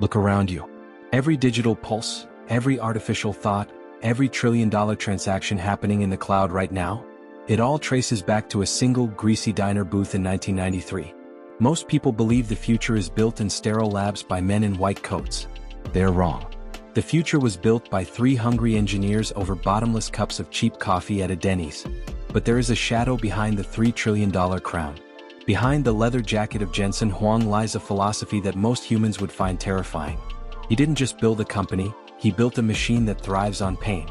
Look around you. Every digital pulse, every artificial thought, every trillion-dollar transaction happening in the cloud right now, it all traces back to a single greasy diner booth in 1993. Most people believe the future is built in sterile labs by men in white coats. They're wrong. The future was built by 3 hungry engineers over bottomless cups of cheap coffee at a Denny's. But there is a shadow behind the $3 trillion crown. Behind the leather jacket of Jensen Huang lies a philosophy that most humans would find terrifying. He didn't just build a company, he built a machine that thrives on pain.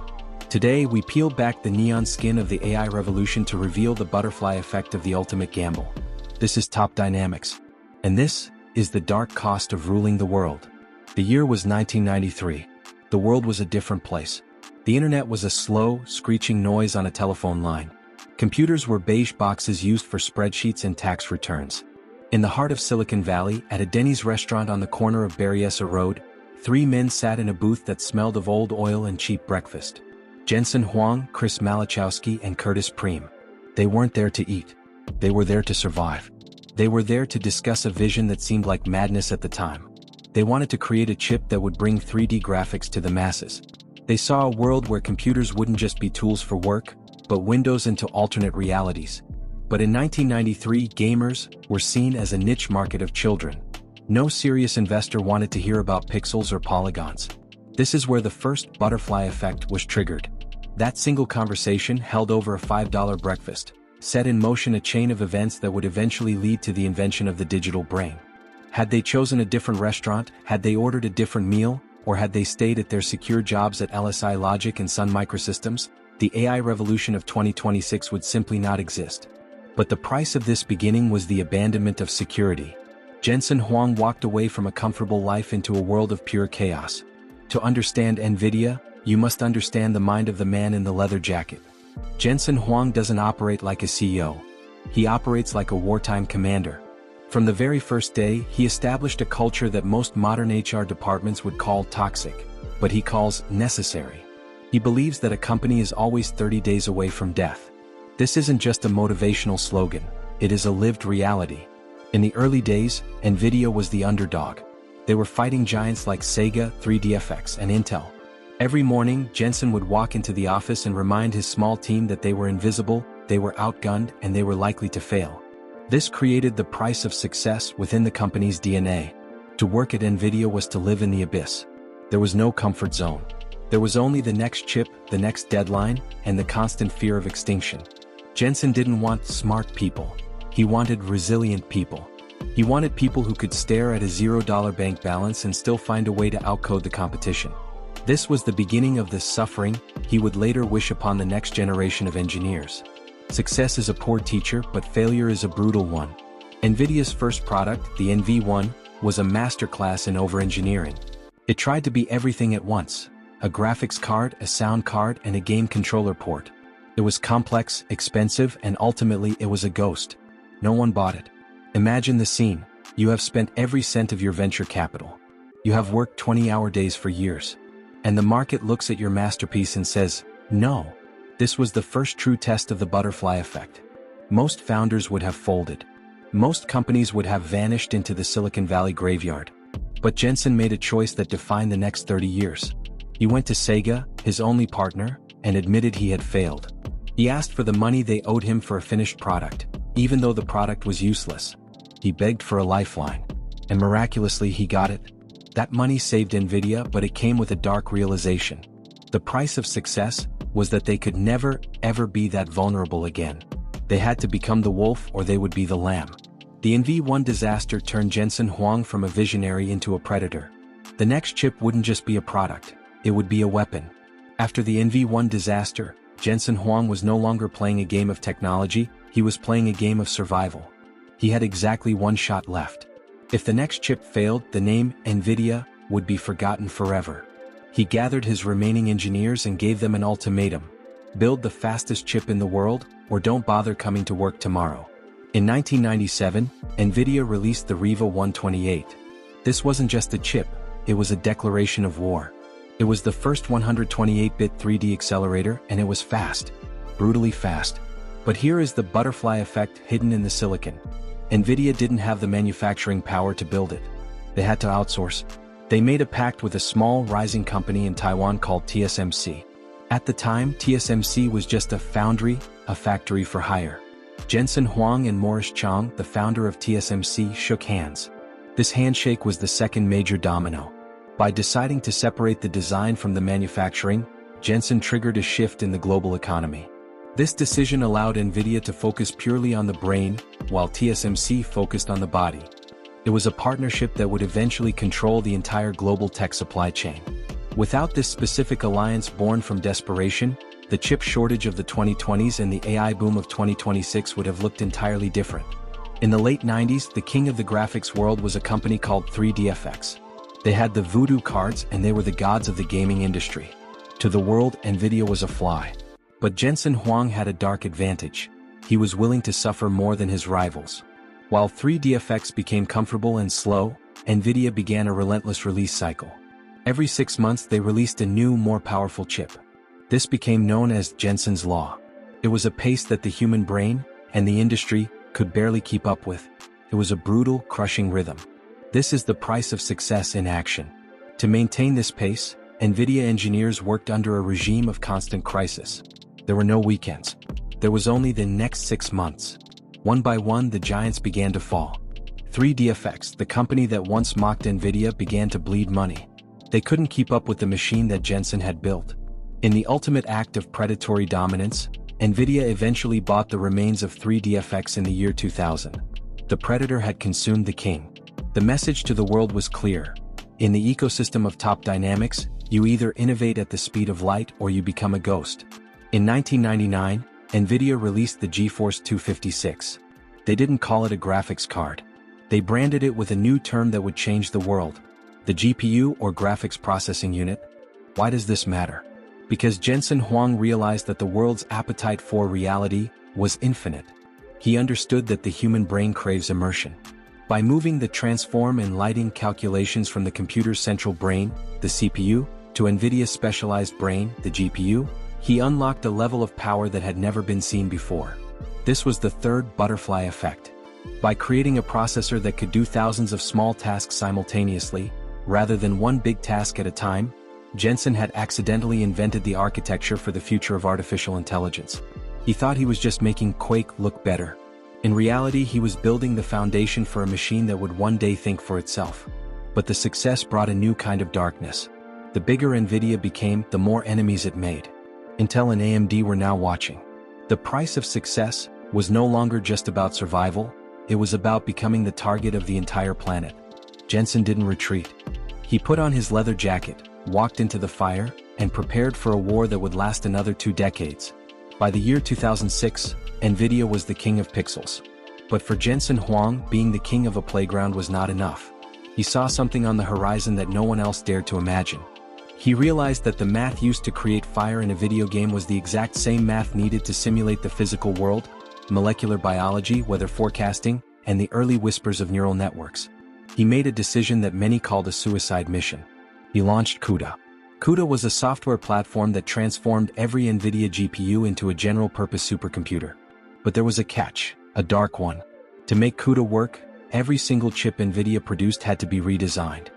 Today we peel back the neon skin of the AI revolution to reveal the butterfly effect of the ultimate gamble. This is Top Dynamics. And this is the dark cost of ruling the world. The year was 1993. The world was a different place. The internet was a slow, screeching noise on a telephone line. Computers were beige boxes used for spreadsheets and tax returns. In the heart of Silicon Valley, at a Denny's restaurant on the corner of Berryessa Road, 3 men sat in a booth that smelled of old oil and cheap breakfast. Jensen Huang, Chris Malachowski, and Curtis Preem. They weren't there to eat. They were there to survive. They were there to discuss a vision that seemed like madness at the time. They wanted to create a chip that would bring 3D graphics to the masses. They saw a world where computers wouldn't just be tools for work, but windows into alternate realities. But in 1993, gamers were seen as a niche market of children. No serious investor wanted to hear about pixels or polygons. This is where the first butterfly effect was triggered. That single conversation, held over a $5 breakfast, set in motion a chain of events that would eventually lead to the invention of the digital brain. Had they chosen a different restaurant, had they ordered a different meal, or had they stayed at their secure jobs at LSI Logic and Sun Microsystems, the AI revolution of 2026 would simply not exist. But the price of this beginning was the abandonment of security. Jensen Huang walked away from a comfortable life into a world of pure chaos. To understand Nvidia, you must understand the mind of the man in the leather jacket. Jensen Huang doesn't operate like a CEO. He operates like a wartime commander. From the very first day, he established a culture that most modern HR departments would call toxic, but he calls necessary. He believes that a company is always 30 days away from death. This isn't just a motivational slogan, it is a lived reality. In the early days, Nvidia was the underdog. They were fighting giants like Sega, 3DFX, and Intel. Every morning, Jensen would walk into the office and remind his small team that they were invisible, they were outgunned, and they were likely to fail. This created the price of success within the company's DNA. To work at Nvidia was to live in the abyss. There was no comfort zone. There was only the next chip, the next deadline, and the constant fear of extinction. Jensen didn't want smart people. He wanted resilient people. He wanted people who could stare at a $0 bank balance and still find a way to outcode the competition. This was the beginning of the suffering he would later wish upon the next generation of engineers. Success is a poor teacher, but failure is a brutal one. Nvidia's first product, the NV1, was a masterclass in over-engineering. It tried to be everything at once: a graphics card, a sound card, and a game controller port. It was complex, expensive, and ultimately it was a ghost. No one bought it. Imagine the scene. You have spent every cent of your venture capital. You have worked 20-hour days for years. And the market looks at your masterpiece and says, no. This was the first true test of the butterfly effect. Most founders would have folded. Most companies would have vanished into the Silicon Valley graveyard. But Jensen made a choice that defined the next 30 years. He went to Sega, his only partner, and admitted he had failed. He asked for the money they owed him for a finished product, even though the product was useless. He begged for a lifeline. And miraculously he got it. That money saved Nvidia, but it came with a dark realization. The price of success was that they could never, ever be that vulnerable again. They had to become the wolf or they would be the lamb. The NV1 disaster turned Jensen Huang from a visionary into a predator. The next chip wouldn't just be a product, it would be a weapon. After the NV1 disaster, Jensen Huang was no longer playing a game of technology, he was playing a game of survival. He had exactly one shot left. If the next chip failed, the name Nvidia would be forgotten forever. He gathered his remaining engineers and gave them an ultimatum: build the fastest chip in the world, or don't bother coming to work tomorrow. In 1997, Nvidia released the Riva 128. This wasn't just a chip, it was a declaration of war. It was the first 128-bit 3D accelerator, and it was fast. Brutally fast. But here is the butterfly effect hidden in the silicon. Nvidia didn't have the manufacturing power to build it. They had to outsource. They made a pact with a small rising company in Taiwan called TSMC. At the time, TSMC was just a foundry, a factory for hire. Jensen Huang and Morris Chang, the founder of TSMC, shook hands. This handshake was the second major domino. By deciding to separate the design from the manufacturing, Jensen triggered a shift in the global economy. This decision allowed Nvidia to focus purely on the brain, while TSMC focused on the body. It was a partnership that would eventually control the entire global tech supply chain. Without this specific alliance born from desperation, the chip shortage of the 2020s and the AI boom of 2026 would have looked entirely different. In the late 90s, the king of the graphics world was a company called 3DFX. They had the voodoo cards and they were the gods of the gaming industry. To the world, Nvidia was a fly. But Jensen Huang had a dark advantage. He was willing to suffer more than his rivals. While 3DFX became comfortable and slow, Nvidia began a relentless release cycle. Every 6 months they released a new, more powerful chip. This became known as Jensen's Law. It was a pace that the human brain and the industry could barely keep up with. It was a brutal, crushing rhythm. This is the price of success in action. To maintain this pace, Nvidia engineers worked under a regime of constant crisis. There were no weekends. There was only the next 6 months. One by one, the giants began to fall. 3DFX, the company that once mocked Nvidia, began to bleed money. They couldn't keep up with the machine that Jensen had built. In the ultimate act of predatory dominance, Nvidia eventually bought the remains of 3DFX in the year 2000. The predator had consumed the king. The message to the world was clear. In the ecosystem of top dynamics, you either innovate at the speed of light or you become a ghost. In 1999, Nvidia released the GeForce 256. They didn't call it a graphics card. They branded it with a new term that would change the world: the GPU, or graphics processing unit. Why does this matter? Because Jensen Huang realized that the world's appetite for reality was infinite. He understood that the human brain craves immersion. By moving the transform and lighting calculations from the computer's central brain, the CPU, to Nvidia's specialized brain, the GPU, he unlocked a level of power that had never been seen before. This was the third butterfly effect. By creating a processor that could do thousands of small tasks simultaneously, rather than one big task at a time, Jensen had accidentally invented the architecture for the future of artificial intelligence. He thought he was just making Quake look better. In reality, he was building the foundation for a machine that would one day think for itself. But the success brought a new kind of darkness. The bigger Nvidia became, the more enemies it made. Intel and AMD were now watching. The price of success was no longer just about survival, it was about becoming the target of the entire planet. Jensen didn't retreat. He put on his leather jacket, walked into the fire, and prepared for a war that would last another 2 decades. By the year 2006, Nvidia was the king of pixels. But for Jensen Huang, being the king of a playground was not enough. He saw something on the horizon that no one else dared to imagine. He realized that the math used to create fire in a video game was the exact same math needed to simulate the physical world, molecular biology, weather forecasting, and the early whispers of neural networks. He made a decision that many called a suicide mission. He launched CUDA. CUDA was a software platform that transformed every Nvidia GPU into a general-purpose supercomputer. But there was a catch, a dark one. To make CUDA work, every single chip Nvidia produced had to be redesigned.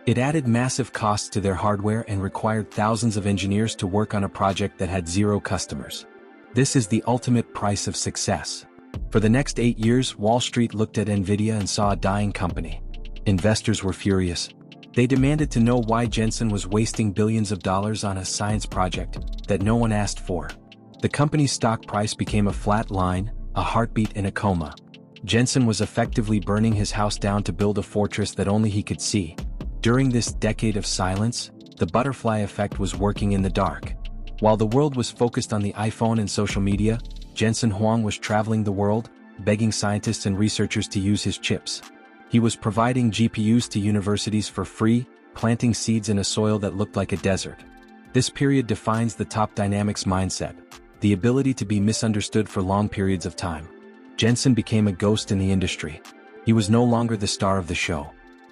It added massive costs to their hardware and required thousands of engineers to work on a project that had 0 customers. This is the ultimate price of success. For the next 8 years, Wall Street looked at Nvidia and saw a dying company. Investors were furious. They demanded to know why Jensen was wasting billions of dollars on a science project that no one asked for. The company's stock price became a flat line, a heartbeat in a coma. Jensen was effectively burning his house down to build a fortress that only he could see. During this decade of silence, the butterfly effect was working in the dark. While the world was focused on the iPhone and social media, Jensen Huang was traveling the world, begging scientists and researchers to use his chips. He was providing GPUs to universities for free, planting seeds in a soil that looked like a desert. This period defines the top dynamics mindset, the ability to be misunderstood for long periods of time. Jensen became a ghost in the industry. He was no longer the star of the show.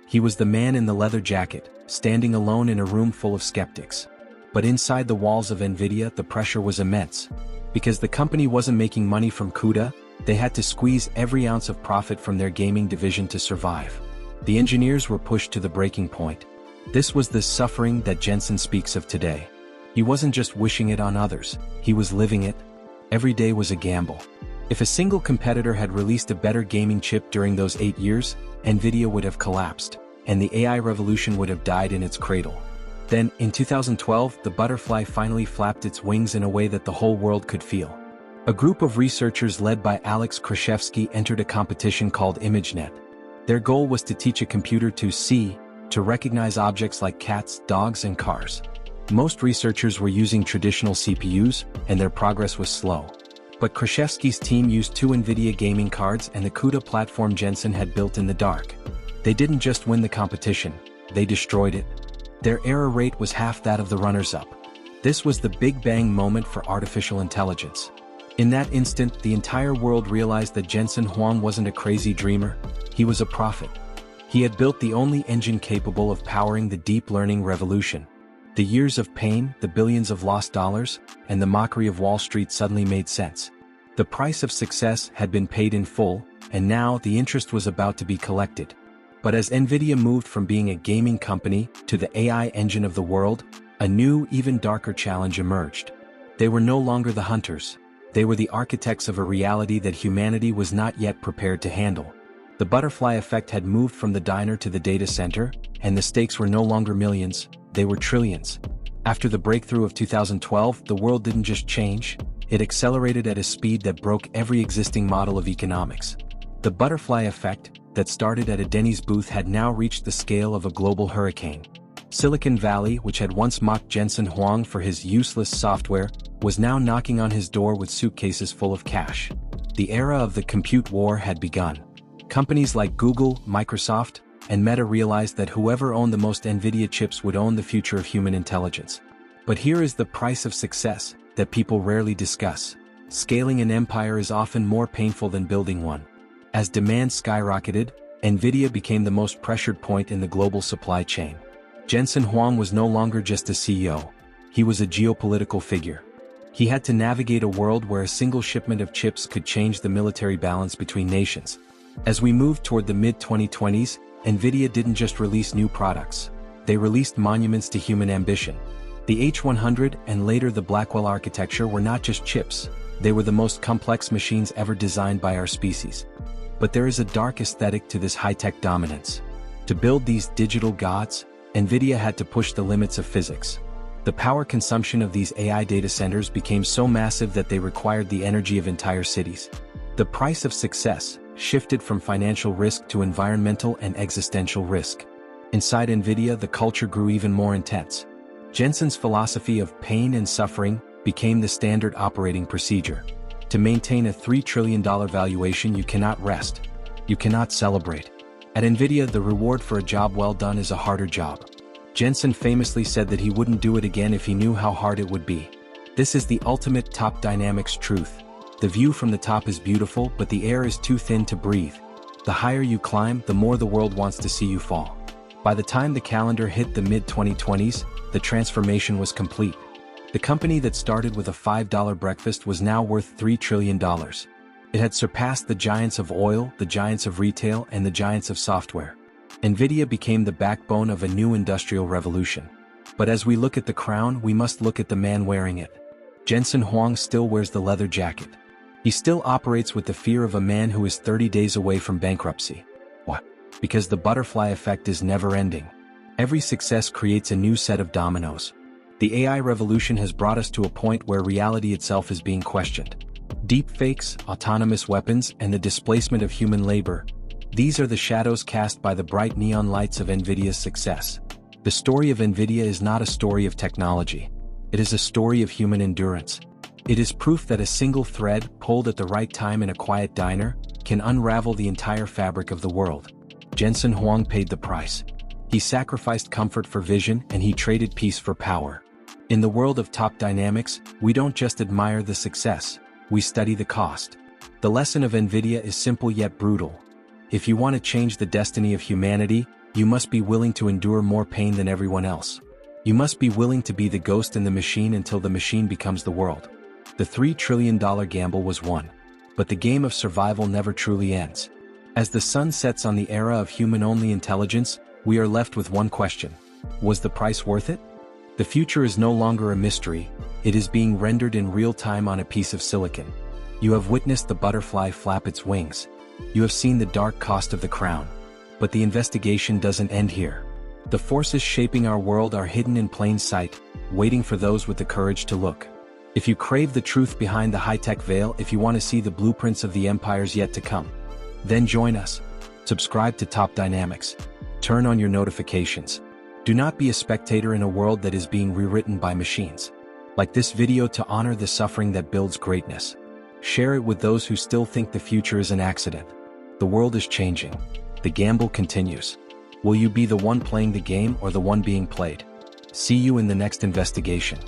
He was the man in the leather jacket, standing alone in a room full of skeptics. But inside the walls of Nvidia, the pressure was immense. Because the company wasn't making money from CUDA, they had to squeeze every ounce of profit from their gaming division to survive. The engineers were pushed to the breaking point. This was the suffering that Jensen speaks of today. He wasn't just wishing it on others, he was living it. Every day was a gamble. If a single competitor had released a better gaming chip during those 8 years, Nvidia would have collapsed, and the AI revolution would have died in its cradle. Then, in 2012, the butterfly finally flapped its wings in a way that the whole world could feel. A group of researchers led by Alex Krizhevsky entered a competition called ImageNet. Their goal was to teach a computer to see, to recognize objects like cats, dogs, and cars. Most researchers were using traditional CPUs, and their progress was slow. But Krizhevsky's team used 2 Nvidia gaming cards and the CUDA platform Jensen had built in the dark. They didn't just win the competition, they destroyed it. Their error rate was half that of the runners-up. This was the big bang moment for artificial intelligence. In that instant, the entire world realized that Jensen Huang wasn't a crazy dreamer, he was a prophet. He had built the only engine capable of powering the deep learning revolution. The years of pain, the billions of lost dollars, and the mockery of Wall Street suddenly made sense. The price of success had been paid in full, and now the interest was about to be collected. But as Nvidia moved from being a gaming company to the AI engine of the world, a new, even darker challenge emerged. They were no longer the hunters. They were the architects of a reality that humanity was not yet prepared to handle. The butterfly effect had moved from the diner to the data center, and the stakes were no longer millions, they were trillions. After the breakthrough of 2012, the world didn't just change, it accelerated at a speed that broke every existing model of economics. The butterfly effect, that started at a Denny's booth, had now reached the scale of a global hurricane. Silicon Valley, which had once mocked Jensen Huang for his useless software, was now knocking on his door with suitcases full of cash. The era of the compute war had begun. Companies like Google, Microsoft, and Meta realized that whoever owned the most Nvidia chips would own the future of human intelligence. But here is the price of success that people rarely discuss. Scaling an empire is often more painful than building one. As demand skyrocketed, Nvidia became the most pressured point in the global supply chain. Jensen Huang was no longer just a CEO. He was a geopolitical figure. He had to navigate a world where a single shipment of chips could change the military balance between nations. As we moved toward the mid-2020s, Nvidia didn't just release new products. They released monuments to human ambition. The H100 and later the Blackwell architecture were not just chips, they were the most complex machines ever designed by our species. But there is a dark aesthetic to this high-tech dominance. To build these digital gods, Nvidia had to push the limits of physics. The power consumption of these AI data centers became so massive that they required the energy of entire cities. The price of success shifted from financial risk to environmental and existential risk. Inside Nvidia, the culture grew even more intense. Jensen's philosophy of pain and suffering became the standard operating procedure. To maintain a $3 trillion valuation, you cannot rest. You cannot celebrate. At Nvidia, the reward for a job well done is a harder job. Jensen famously said that he wouldn't do it again if he knew how hard it would be. This is the ultimate top dynamics truth. The view from the top is beautiful, but the air is too thin to breathe. The higher you climb, the more the world wants to see you fall. By the time the calendar hit the mid-2020s, the transformation was complete. The company that started with a $5 breakfast was now worth $3 trillion. It had surpassed the giants of oil, the giants of retail, and the giants of software. Nvidia became the backbone of a new industrial revolution. But as we look at the crown, we must look at the man wearing it. Jensen Huang still wears the leather jacket. He still operates with the fear of a man who is 30 days away from bankruptcy. Why? Because the butterfly effect is never-ending. Every success creates a new set of dominoes. The AI revolution has brought us to a point where reality itself is being questioned. Deepfakes, autonomous weapons, and the displacement of human labor. These are the shadows cast by the bright neon lights of Nvidia's success. The story of Nvidia is not a story of technology. It is a story of human endurance. It is proof that a single thread, pulled at the right time in a quiet diner, can unravel the entire fabric of the world. Jensen Huang paid the price. He sacrificed comfort for vision, and he traded peace for power. In the world of top dynamics, we don't just admire the success, we study the cost. The lesson of Nvidia is simple yet brutal. If you want to change the destiny of humanity, you must be willing to endure more pain than everyone else. You must be willing to be the ghost in the machine until the machine becomes the world. The $3 trillion gamble was won. But the game of survival never truly ends. As the sun sets on the era of human-only intelligence, we are left with one question. Was the price worth it? The future is no longer a mystery, it is being rendered in real time on a piece of silicon. You have witnessed the butterfly flap its wings. You have seen the dark cost of the crown. But the investigation doesn't end here. The forces shaping our world are hidden in plain sight, waiting for those with the courage to look. If you crave the truth behind the high-tech veil, if you want to see the blueprints of the empires yet to come, then join us. Subscribe to Top Dynamics. Turn on your notifications. Do not be a spectator in a world that is being rewritten by machines. Like this video to honor the suffering that builds greatness. Share it with those who still think the future is an accident. The world is changing. The gamble continues. Will you be the one playing the game or the one being played? See you in the next investigation.